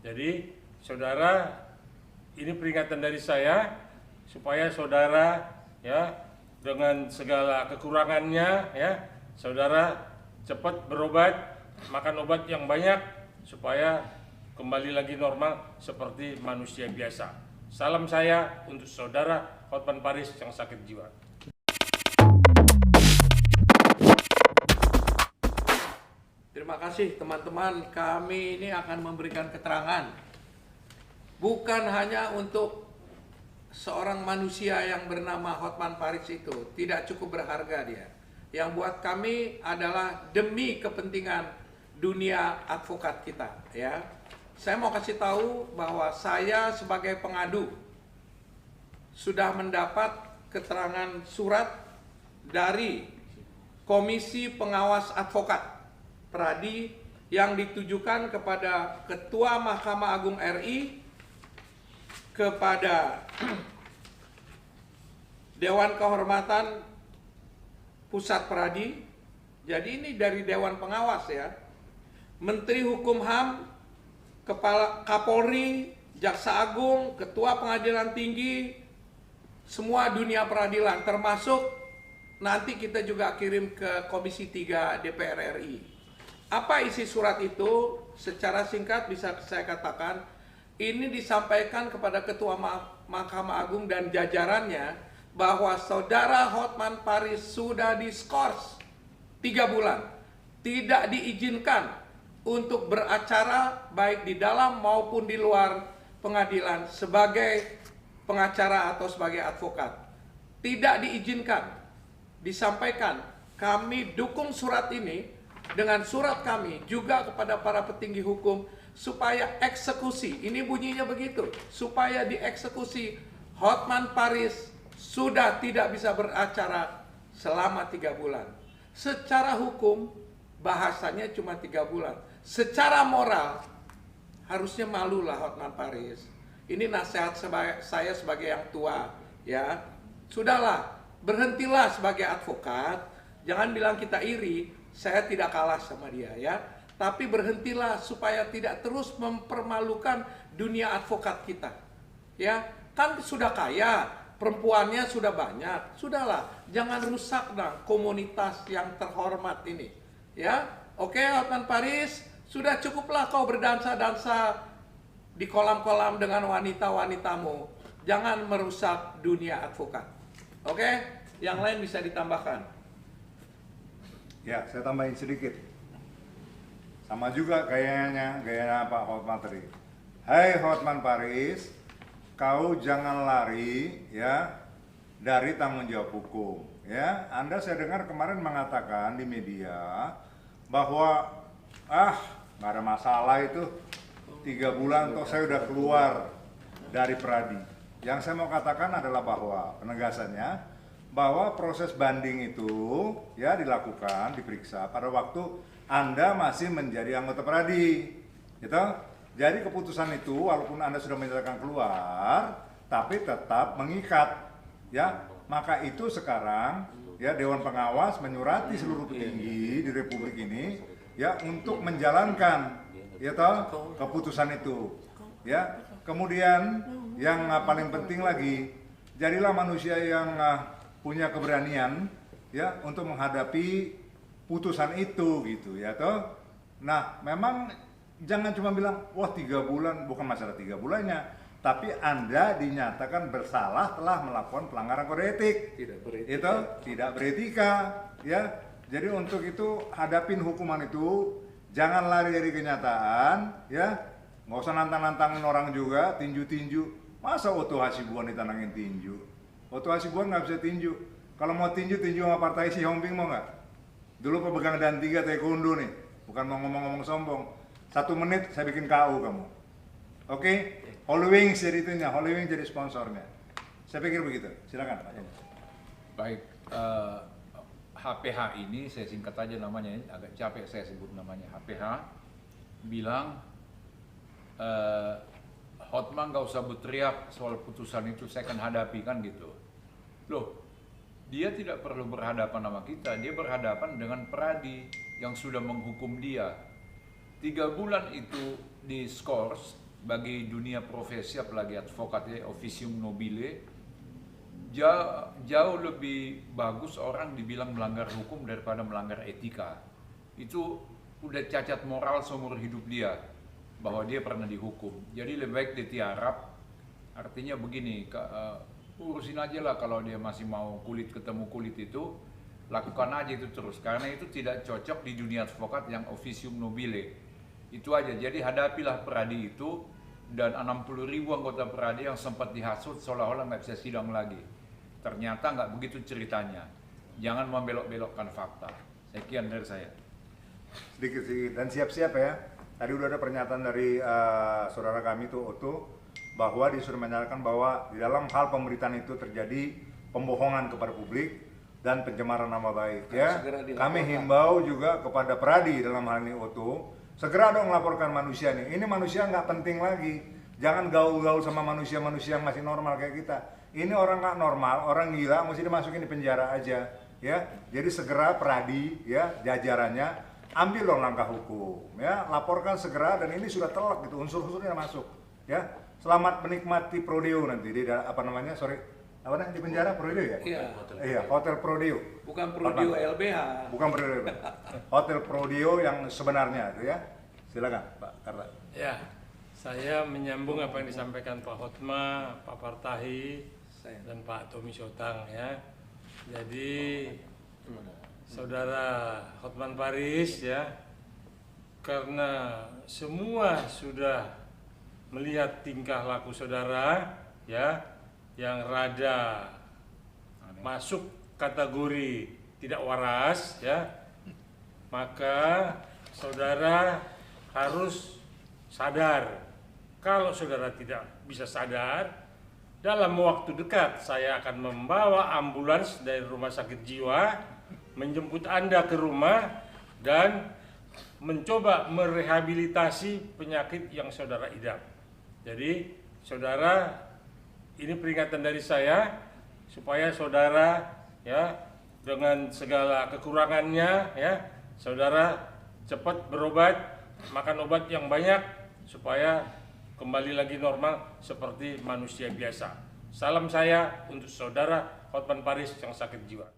Jadi saudara, ini peringatan dari saya supaya saudara ya dengan segala kekurangannya ya saudara cepat berobat, makan obat yang banyak supaya kembali lagi normal seperti manusia biasa. Salam saya untuk saudara Hotman Paris yang sakit jiwa. Terima kasih teman-teman, kami ini akan memberikan keterangan bukan hanya untuk seorang manusia yang bernama Hotman Paris itu, tidak cukup berharga dia. Yang buat kami adalah demi kepentingan dunia advokat kita, ya. Saya mau kasih tahu bahwa saya sebagai pengadu sudah mendapat keterangan surat dari Komisi Pengawas Advokat Pradi yang ditujukan kepada Ketua Mahkamah Agung RI, kepada Dewan Kehormatan Pusat Pradi. Jadi ini dari Dewan Pengawas ya. Menteri Hukum HAM, Kepala Kapolri, Jaksa Agung, Ketua Pengadilan Tinggi, semua dunia peradilan, termasuk nanti kita juga kirim ke Komisi 3 DPR RI. Apa isi surat itu? Secara singkat bisa saya katakan, ini disampaikan kepada Ketua Mahkamah Agung dan jajarannya bahwa saudara Hotman Paris sudah diskors 3 bulan, tidak diizinkan untuk beracara baik di dalam maupun di luar pengadilan sebagai pengacara atau sebagai advokat. Tidak diizinkan. Disampaikan, kami dukung surat ini dengan surat kami juga kepada para petinggi hukum supaya eksekusi, ini bunyinya begitu, supaya dieksekusi Hotman Paris sudah tidak bisa beracara selama 3 bulan. Secara hukum bahasanya cuma 3 bulan. Secara moral harusnya malulah Hotman Paris. Ini nasihat saya sebagai yang tua, ya. Sudahlah, berhentilah sebagai advokat. Jangan bilang kita iri. Saya tidak kalah sama dia ya. Tapi berhentilah supaya tidak terus mempermalukan dunia advokat kita. Ya, kan sudah kaya, perempuannya sudah banyak. Sudahlah, jangan rusak dong komunitas yang terhormat ini. Ya, oke Hotman Paris, sudah cukuplah kau berdansa-dansa di kolam-kolam dengan wanita-wanitamu. Jangan merusak dunia advokat. Oke, yang lain bisa ditambahkan. Ya, saya tambahin sedikit. Sama juga gayanya Pak Hotman tadi. Hai Hotman Paris, kau jangan lari ya dari tanggung jawab hukum. Ya, Anda saya dengar kemarin mengatakan di media bahwa nggak ada masalah itu 3 bulan toh saya udah keluar dari Pradi. Yang saya mau katakan adalah bahwa penegasannya bahwa proses banding itu ya dilakukan, diperiksa pada waktu Anda masih menjadi anggota Pradi, gitu. Jadi keputusan itu walaupun Anda sudah menyatakan keluar, tapi tetap mengikat, ya. Maka itu sekarang ya Dewan Pengawas menyurati seluruh petinggi di Republik ini, ya untuk menjalankan, ya toh, keputusan itu, ya. Kemudian yang paling penting lagi, jadilah manusia yang punya keberanian ya untuk menghadapi putusan itu gitu ya toh. Nah memang jangan cuma bilang wah 3 bulan, bukan masalah 3 bulannya, tapi Anda dinyatakan bersalah telah melakukan pelanggaran kode etik, tidak beretika ya. Jadi untuk itu hadapin hukuman itu, jangan lari dari kenyataan ya, nggak usah nantang-nantangin orang juga, tinju-tinju. Masa Otto Hasibuan ditantangin tinju? Otto Hasibuan nggak bisa tinju. Kalau mau tinju sama partai Si Homping mau nggak? Dulu pemegang dan 3 taekwondo nih, bukan mau ngomong-ngomong sombong. 1 menit saya bikin KU kamu. Oke? Holy Wings jadi itunya, Holy Wings jadi sponsornya. Saya pikir begitu. Silakan Pak. Baik, HPH ini saya singkat aja namanya, agak capek saya sebut namanya. HPH bilang Hotman gak usah berteriak soal putusan itu, saya akan hadapi kan gitu. Loh, dia tidak perlu berhadapan sama kita, dia berhadapan dengan Pradi yang sudah menghukum dia. 3 bulan itu diskors bagi dunia profesi, apalagi advokat ya, officium nobile, jauh lebih bagus orang dibilang melanggar hukum daripada melanggar etika. Itu udah cacat moral seumur hidup dia, bahwa dia pernah dihukum. Jadi lebih baik ditiarap. Artinya begini, urusin aja lah kalau dia masih mau kulit ketemu kulit itu, lakukan aja itu terus. Karena itu tidak cocok di dunia advokat yang officium nobile. Itu aja. Jadi hadapilah Pradi itu dan 60.000 anggota Pradi yang sempat dihasut seolah-olah nggak bisa sidang lagi. Ternyata nggak begitu ceritanya. Jangan membelok-belokkan fakta. Sekian dari saya. Sedikit dan siap-siap ya. Tadi udah ada pernyataan dari saudara kami tuh Otto, bahwa dia sudah menyatakan bahwa di dalam hal pemberitaan itu terjadi pembohongan kepada publik dan pencemaran nama baik ya. Kami himbau juga kepada Pradi dalam hal ini Otto, segera dong laporkan manusia nih. Ini manusia nggak penting lagi. Jangan gaul-gaul sama manusia-manusia yang masih normal kayak kita. Ini orang nggak normal, orang gila, mesti dimasukin di penjara aja ya. Jadi segera Pradi ya jajarannya ambil dong langkah hukum ya, laporkan segera, dan ini sudah telak gitu, unsur-unsurnya masuk ya. Selamat menikmati Prodeo nanti di di penjara Prodeo ya? Iya, Hotel Prodeo. Bukan Prodeo LBH. Bukan Prodeo LBH. Hotel Prodeo yang sebenarnya itu ya. Silakan Pak Karta. Ya, saya menyambung apa yang disampaikan Pak Hotma, Pak Partahi, dan Pak Tommy Sotang ya. Jadi Saudara Hotman Paris ya, karena semua sudah melihat tingkah laku saudara ya, yang rada masuk kategori tidak waras ya, maka saudara harus sadar. Kalau saudara tidak bisa sadar, dalam waktu dekat saya akan membawa ambulans dari rumah sakit jiwa menjemput Anda ke rumah dan mencoba merehabilitasi penyakit yang saudara idap. Jadi saudara, ini peringatan dari saya supaya saudara ya, dengan segala kekurangannya ya, saudara cepat berobat, makan obat yang banyak supaya kembali lagi normal seperti manusia biasa. Salam saya untuk saudara Hotman Paris yang sakit jiwa.